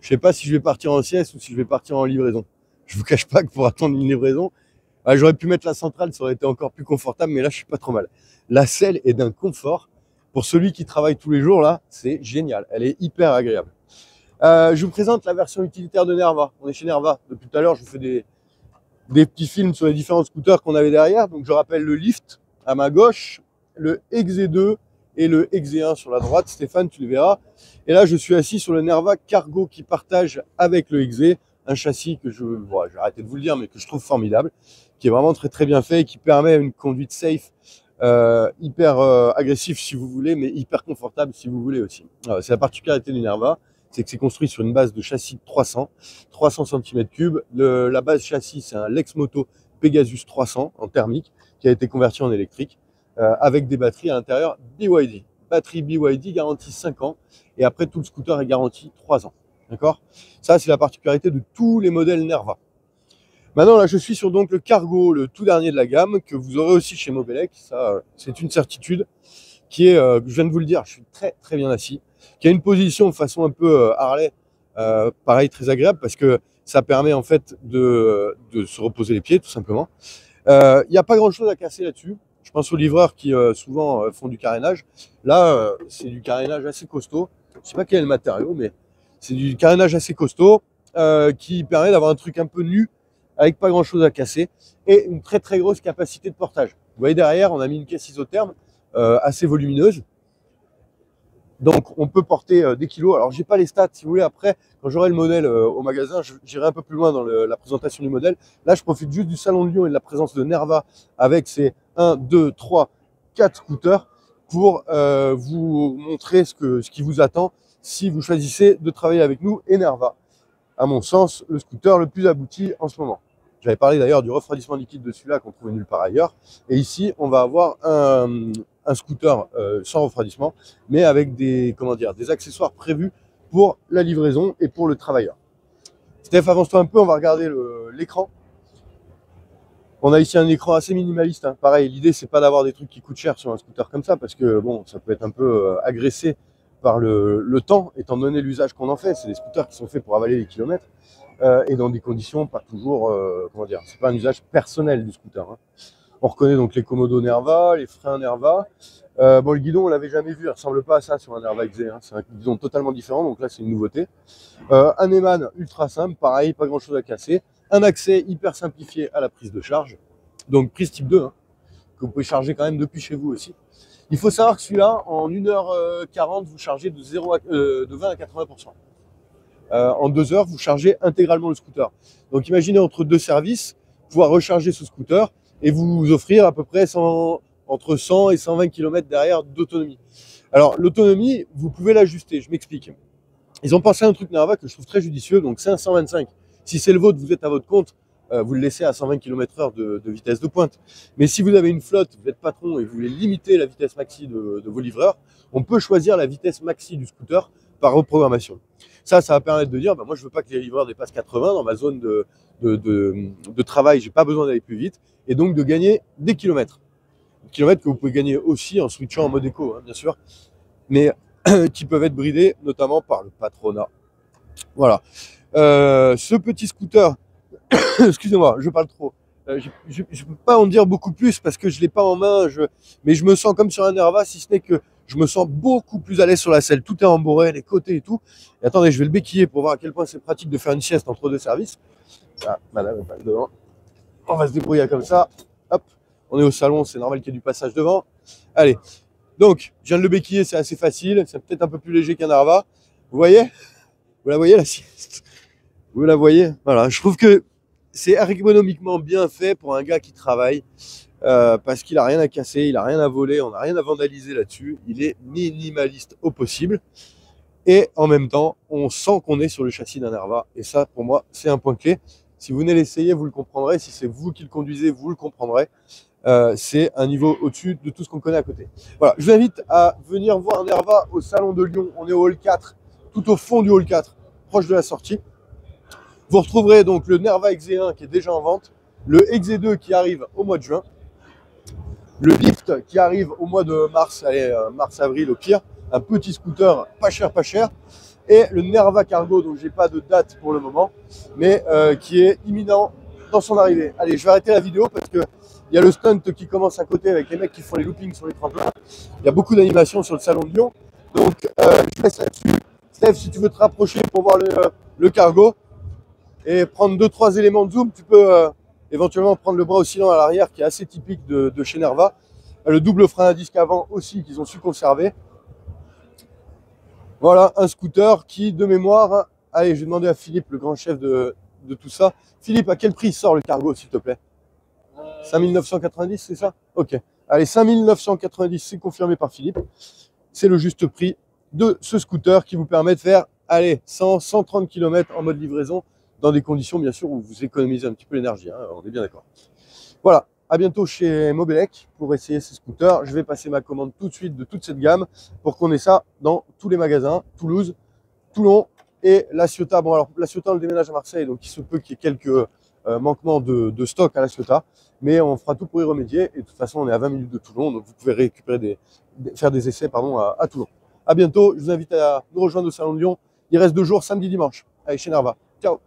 Je sais pas si je vais partir en sieste ou si je vais partir en livraison. Je vous cache pas que pour attendre une livraison, j'aurais pu mettre la centrale, ça aurait été encore plus confortable, mais là, je suis pas trop mal. La selle est d'un confort. Pour celui qui travaille tous les jours, là, c'est génial. Elle est hyper agréable. Je vous présente la version utilitaire de Nerva. On est chez Nerva. Depuis tout à l'heure, je vous fais des petits films sur les différents scooters qu'on avait derrière. Donc, je rappelle le Lift à ma gauche, le XZ2 et le XZ1 sur la droite. Stéphane, tu le verras. Et là, je suis assis sur le Nerva Cargo qui partage avec le XZ un châssis que je vais arrêter de vous le dire, mais que je trouve formidable, qui est vraiment très très bien fait et qui permet une conduite safe, hyper agressif si vous voulez, mais hyper confortable si vous voulez aussi. C'est la particularité du Nerva, c'est que c'est construit sur une base de châssis de 300 cm3. La base châssis, c'est un Lexmoto Pegasus 300 en thermique qui a été converti en électrique avec des batteries à l'intérieur BYD. Batterie BYD garantie 5 ans et après tout le scooter est garanti 3 ans. D'accord? Ça, c'est la particularité de tous les modèles Nerva. Maintenant, là, je suis sur donc le Cargo, le tout dernier de la gamme, que vous aurez aussi chez Mobelec. Ça, c'est une certitude qui est, je viens de vous le dire, je suis très très bien assis, qui a une position de façon un peu Harley, pareil, très agréable, parce que ça permet en fait de se reposer les pieds, tout simplement. Il n'y a pas grand-chose à casser là-dessus. Je pense aux livreurs qui souvent font du carénage. Là, c'est du carénage assez costaud. Je ne sais pas quel est le matériau, mais c'est du carénage assez costaud qui permet d'avoir un truc un peu nu avec pas grand chose à casser et une très très grosse capacité de portage. Vous voyez derrière, on a mis une caisse isotherme assez volumineuse. Donc on peut porter des kilos. Alors j'ai pas les stats, si vous voulez, après, quand j'aurai le modèle au magasin, j'irai un peu plus loin dans la présentation du modèle. Là, je profite juste du Salon de Lyon et de la présence de Nerva avec ses 1, 2, 3, 4 scooters pour vous montrer ce qui vous attend si vous choisissez de travailler avec nous et Nerva. À mon sens, le scooter le plus abouti en ce moment. J'avais parlé d'ailleurs du refroidissement liquide de celui-là qu'on trouvait nulle part ailleurs. Et ici, on va avoir un scooter sans refroidissement, mais avec des accessoires prévus pour la livraison et pour le travailleur. Steph, avance-toi un peu, on va regarder l'écran. On a ici un écran assez minimaliste. Hein. Pareil, l'idée, c'est pas d'avoir des trucs qui coûtent cher sur un scooter comme ça, parce que bon, ça peut être un peu agressé par le temps, étant donné l'usage qu'on en fait. C'est des scooters qui sont faits pour avaler les kilomètres et dans des conditions pas toujours, c'est pas un usage personnel du scooter. Hein. On reconnaît donc les commodos Nerva, les freins Nerva. Le guidon, on l'avait jamais vu, il ressemble pas à ça sur un Nerva XZ. Hein. C'est un guidon totalement différent, donc là c'est une nouveauté. Un Eman ultra simple, pareil, pas grand chose à casser. Un accès hyper simplifié à la prise de charge, donc prise type 2, hein, que vous pouvez charger quand même depuis chez vous aussi. Il faut savoir que celui-là, en 1h40, vous chargez de 20 à 80%. En 2 heures, vous chargez intégralement le scooter. Donc imaginez entre deux services, pouvoir recharger ce scooter et vous offrir à peu près entre 100 et 120 km derrière d'autonomie. Alors l'autonomie, vous pouvez l'ajuster, je m'explique. Ils ont pensé à un truc Nerva que je trouve très judicieux, donc c'est un 125. Si c'est le vôtre, vous êtes à votre compte, vous le laissez à 120 km/h de vitesse de pointe. Mais si vous avez une flotte, vous êtes patron et vous voulez limiter la vitesse maxi de vos livreurs, on peut choisir la vitesse maxi du scooter par reprogrammation. Ça va permettre de dire, moi je veux pas que les livreurs dépassent 80 dans ma zone de travail, j'ai pas besoin d'aller plus vite, et donc de gagner des kilomètres. Des kilomètres que vous pouvez gagner aussi en switchant en mode éco, hein, bien sûr, mais qui peuvent être bridés notamment par le patronat. Voilà. Ce petit scooter, excusez-moi, je parle trop. Je ne peux pas en dire beaucoup plus parce que je ne l'ai pas en main, mais je me sens comme sur un Nerva, si ce n'est que je me sens beaucoup plus à l'aise sur la selle. Tout est embourré, les côtés et tout. Et attendez, je vais le béquiller pour voir à quel point c'est pratique de faire une sieste entre deux services. Ah, madame est pas devant. On va se débrouiller comme ça. Hop, on est au salon, c'est normal qu'il y ait du passage devant. Allez, donc, je viens de le béquiller, c'est assez facile. C'est peut-être un peu plus léger qu'un Nerva. Vous voyez? Vous la voyez, la sieste? Vous la voyez? Voilà, je trouve que c'est ergonomiquement bien fait pour un gars qui travaille parce qu'il n'a rien à casser, il n'a rien à voler, on n'a rien à vandaliser là-dessus. Il est minimaliste au possible. Et en même temps, on sent qu'on est sur le châssis d'un Nerva. Et ça, pour moi, c'est un point clé. Si vous venez l'essayer, vous le comprendrez. Si c'est vous qui le conduisez, vous le comprendrez. C'est un niveau au-dessus de tout ce qu'on connaît à côté. Voilà, je vous invite à venir voir Nerva au Salon de Lyon. On est au hall 4, tout au fond du hall 4, proche de la sortie. Vous retrouverez donc le Nerva XZ1 qui est déjà en vente, le XZ2 qui arrive au mois de juin, le Lift qui arrive au mois de mars, mars-avril au pire, un petit scooter pas cher, et le Nerva Cargo, dont j'ai pas de date pour le moment, mais qui est imminent dans son arrivée. Allez, je vais arrêter la vidéo parce que il y a le stunt qui commence à côté avec les mecs qui font les loopings sur les tremplins. Il y a beaucoup d'animations sur le salon de Lyon. Donc, je laisse là-dessus. Steph, si tu veux te rapprocher pour voir le cargo et prendre 2-3 éléments de zoom, tu peux éventuellement prendre le bras oscillant à l'arrière qui est assez typique de chez Nerva. Le double frein à disque avant aussi qu'ils ont su conserver. Voilà, un scooter qui, de mémoire, allez, je vais demander à Philippe, le grand chef de tout ça. Philippe, à quel prix sort le cargo, s'il te plaît? 5990, c'est ça? Ok. Allez, 5990, c'est confirmé par Philippe. C'est le juste prix de ce scooter qui vous permet de faire, allez, 100-130 km en mode livraison, dans des conditions, bien sûr, où vous économisez un petit peu l'énergie, hein, on est bien d'accord. Voilà, à bientôt chez Mobilec pour essayer ces scooters. Je vais passer ma commande tout de suite de toute cette gamme pour qu'on ait ça dans tous les magasins, Toulouse, Toulon et La Ciotat. Bon, alors, La Ciotat, on le déménage à Marseille, donc il se peut qu'il y ait quelques manquements de stock à La Ciotat, mais on fera tout pour y remédier. Et de toute façon, on est à 20 minutes de Toulon, donc vous pouvez récupérer faire des essais à Toulon. À bientôt, je vous invite à nous rejoindre au Salon de Lyon. Il reste 2 jours, samedi, dimanche, avec chez Nerva. Ciao!